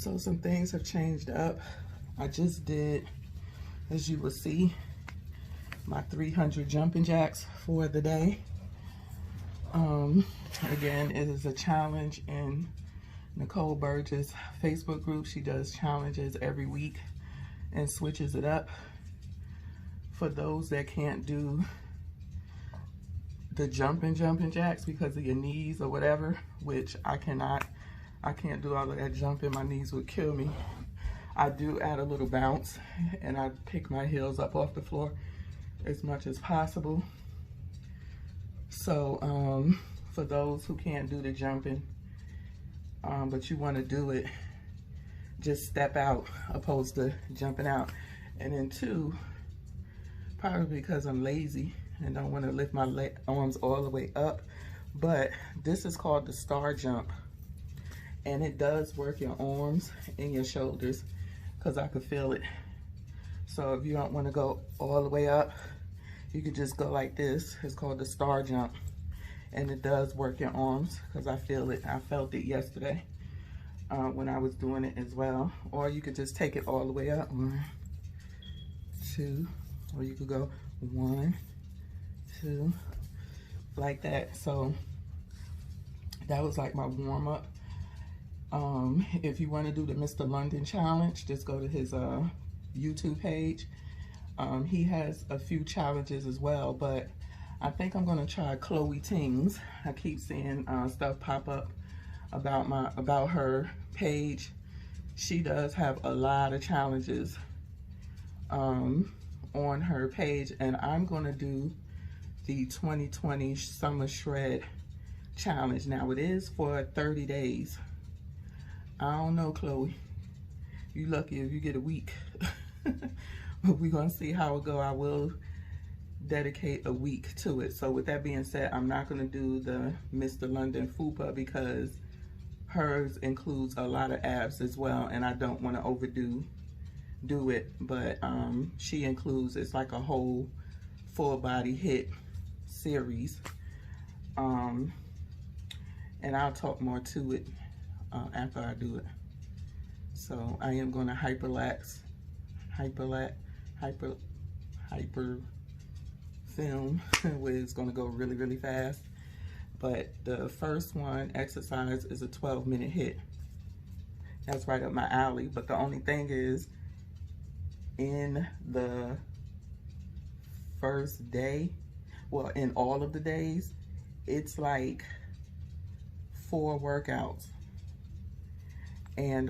So some things have changed up. I just did, as you will see, my 300 jumping jacks for the day. Again, it is a challenge in Nicole Burgess' Facebook group. She does challenges every week and switches it up. For those that can't do the jumping jacks because of your knees or whatever, which I can't do all of that jumping. My knees would kill me. I do add a little bounce, and I pick my heels up off the floor as much as possible. So for those who can't do the jumping, but you want to do it, just step out opposed to jumping out. And then two, probably because I'm lazy and don't want to lift my arms all the way up, but this is called the star jump, and it does work your arms and your shoulders because I could feel it. So if you don't want to go all the way up, you could just go like this. It's called the star jump, and it does work your arms because I feel it. I felt it yesterday when I was doing it as well. Or you could just take it all the way up. 1, 2, or you could go 1, 2, like that. So that was like my warm-up. If you want to do the Mr. London challenge, just go to his YouTube page. He has a few challenges as well, but I think I'm gonna try Chloe Ting's. I keep seeing stuff pop up about her page. She does have a lot of challenges on her page, and I'm gonna do the 2020 Summer Shred Challenge. Now it is for 30 days. I don't know, Chloe. You lucky if you get a week. But we're gonna see how it go. I will dedicate a week to it. So with that being said, I'm not gonna do the Mr. London Fupa because hers includes a lot of abs as well, and I don't want to overdo it. But she includes, it's like a whole full body hit series, and I'll talk more to it after I do it. So I am going to hyper film where it's going to go really, really fast. But the first one, exercise, is a 12-minute hit. That's right up my alley. But the only thing is, in the first day, well, in all of the days, it's like 4 workouts. And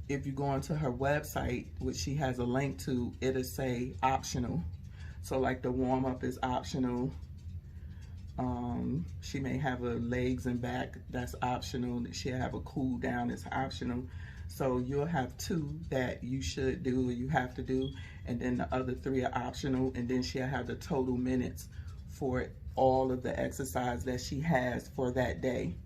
if you go onto her website, which she has a link to, it'll say optional. So like the warm-up is optional. She may have a legs and back, that's optional. She'll have a cool down, it's optional. So you'll have 2 that you should do or you have to do, and then the other 3 are optional, and then she'll have the total minutes for all of the exercise that she has for that day.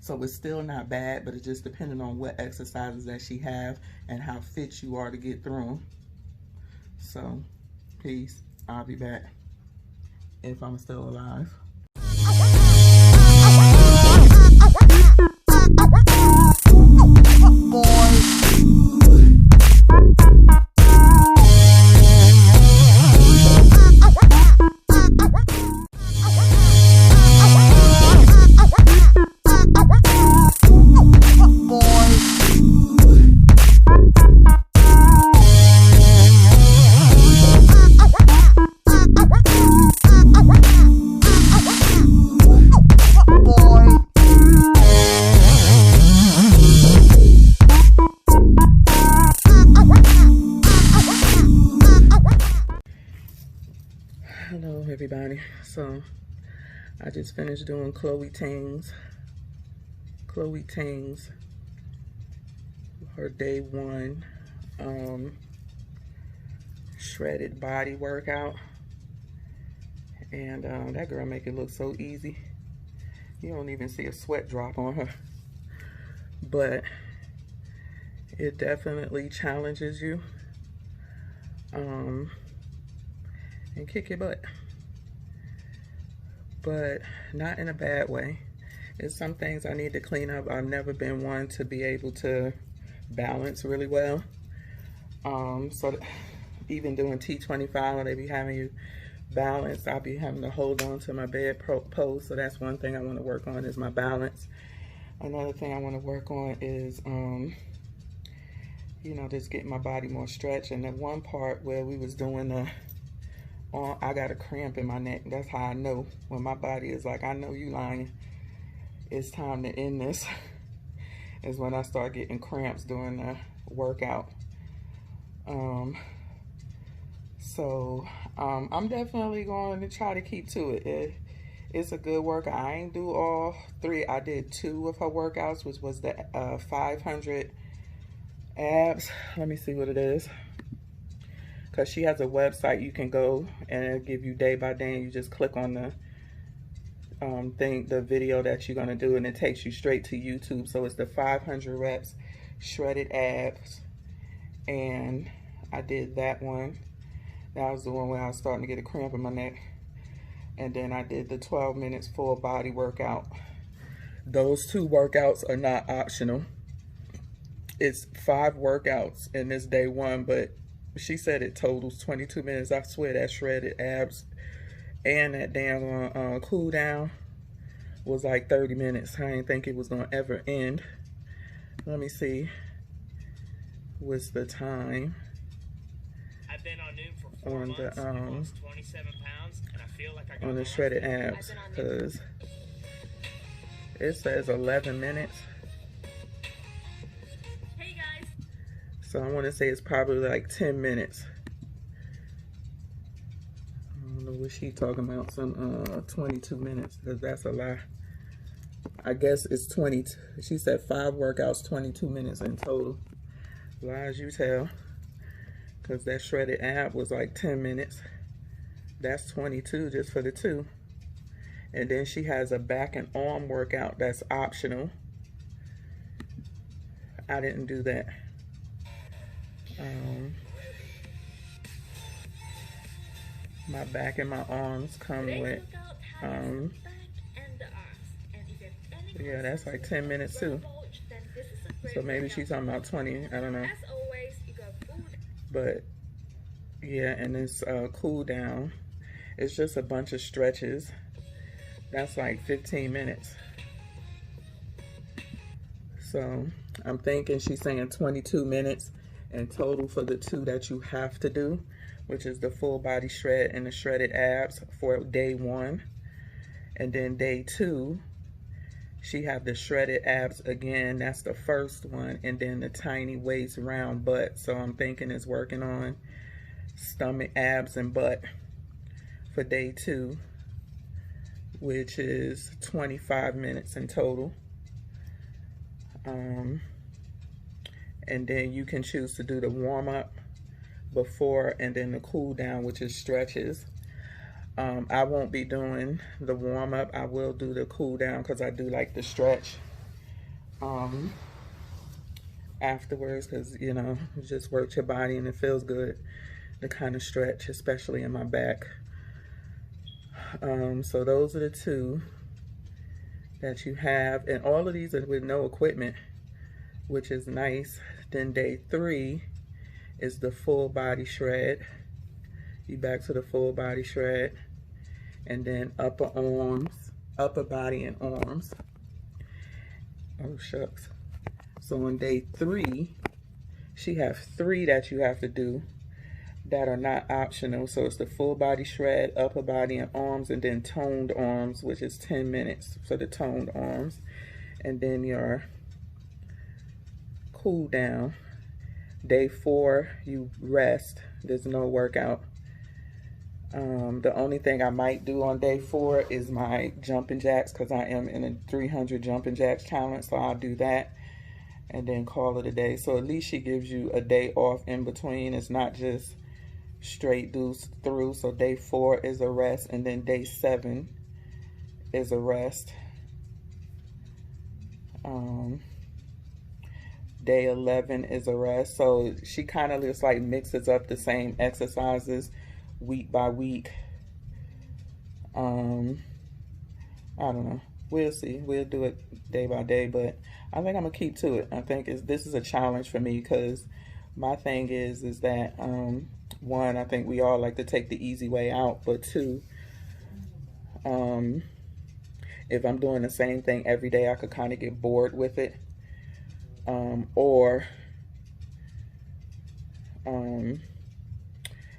So it's still not bad, but it's just depending on what exercises that she have and how fit you are to get through them. So, peace. I'll be back if I'm still alive. Hello everybody. So I just finished doing Chloe Ting's her day 1 shredded body workout, and that girl make it look so easy. You don't even see a sweat drop on her, but it definitely challenges you and kick your butt, but not in a bad way. There's some things I need to clean up. I've never been one to be able to balance really well. So even doing T25, they be having you balance. I'll be having to hold on to my bed post. So that's one thing I want to work on, is my balance. Another thing I want to work on is, you know, just getting my body more stretched. And that one part where we was doing the, I got a cramp in my neck. That's how I know when my body is like, I know you lying. It's time to end this. Is when I start getting cramps during the workout. I'm definitely going to try to keep to it. It's a good workout. I ain't do all 3. I did 2 of her workouts, which was the 500 abs. Let me see what it is. Because she has a website you can go and it'll give you day by day, and you just click on the the video that you're going to do, and it takes you straight to YouTube. So it's the 500 reps shredded abs, and I did that one. That was the one where I was starting to get a cramp in my neck. And then I did the 12 minutes full body workout. Those 2 workouts are not optional. It's 5 workouts in this day 1, but she said it totals 22 minutes. I swear that shredded abs and that damn cool down was like 30 minutes. I didn't think it was gonna ever end. Let me see. What's the time? I've been on Noom for 4 months. I've lost 27 pounds, and I feel like I got on the shredded abs, because it says 11 minutes. Hey guys. So I want to say it's probably like 10 minutes. I don't know what she's talking about. Some 22 minutes, because that's a lie. I guess it's 20. She said 5 workouts, 22 minutes in total. Lie as you tell. Because that shredded ab was like 10 minutes. That's 22 just for the 2. And then she has a back and arm workout that's optional. I didn't do that. My back and my arms come with, yeah, that's like 10 minutes too. So maybe she's talking about 20, I don't know. But yeah, and it's cool down. It's just a bunch of stretches. That's like 15 minutes. So I'm thinking she's saying 22 minutes in total for the 2 that you have to do, which is the full body shred and the shredded abs for day 1. And then day 2, she have the shredded abs again. That's the first one. And then the tiny waist round butt. So I'm thinking it's working on stomach, abs, and butt for day 2, which is 25 minutes in total. And then you can choose to do the warm-up before, and then the cool down, which is stretches. I won't be doing the warm-up. I will do the cool down because I do like the stretch afterwards, because, you know, it just works your body and it feels good to kind of stretch, especially in my back. So those are the 2 that you have, and all of these are with no equipment, which is nice. Then day 3 is the full body shred. You back to the full body shred, and then upper arms, upper body and arms. Oh shucks. So on day 3, she have 3 that you have to do that are not optional. So it's the full body shred, upper body and arms, and then toned arms, which is 10 minutes for the toned arms. And then your cool down. Day 4, you rest. There's no workout. The only thing I might do on day 4 is my jumping jacks, because I am in a 300 jumping jacks challenge, so I'll do that and then call it a day. So at least she gives you a day off in between. It's not just straight through. So day 4 is a rest, and then day 7 is a rest. Day 11 is a rest. So she kind of just like mixes up the same exercises week by week. I don't know. we'll see. We'll do it day by day, but I think I'm gonna keep to it. I think this is a challenge for me because my thing is that one, I think we all like to take the easy way out, but two, if I'm doing the same thing every day, I could kind of get bored with it, or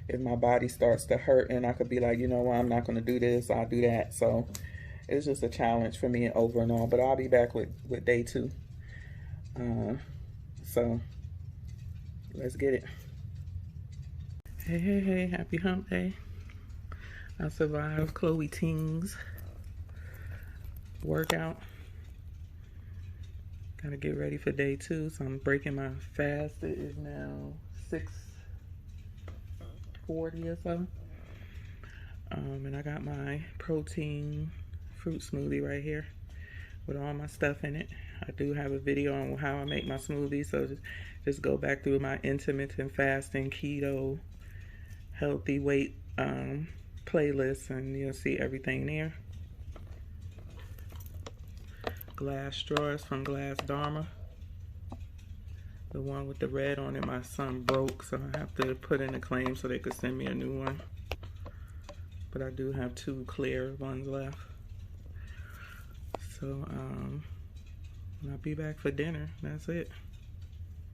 if my body starts to hurt, and I could be like, you know what, I'm not going to do this, I'll do that. So it's just a challenge for me over and all, but I'll be back with day 2. So let's get it. Hey, happy hump day. I survived Chloe Ting's workout. Gotta get ready for day 2, so I'm breaking my fast. It is now 6:40 or so. And I got my protein fruit smoothie right here with all my stuff in it. I do have a video on how I make my smoothie, so just go back through my intermittent fasting, keto, healthy weight playlist, and you'll see everything there. Glass straws from Glass Dharma. The one with the red on it, my son broke, so I have to put in a claim so they could send me a new one. But I do have 2 clear ones left. So I'll be back for dinner. That's it.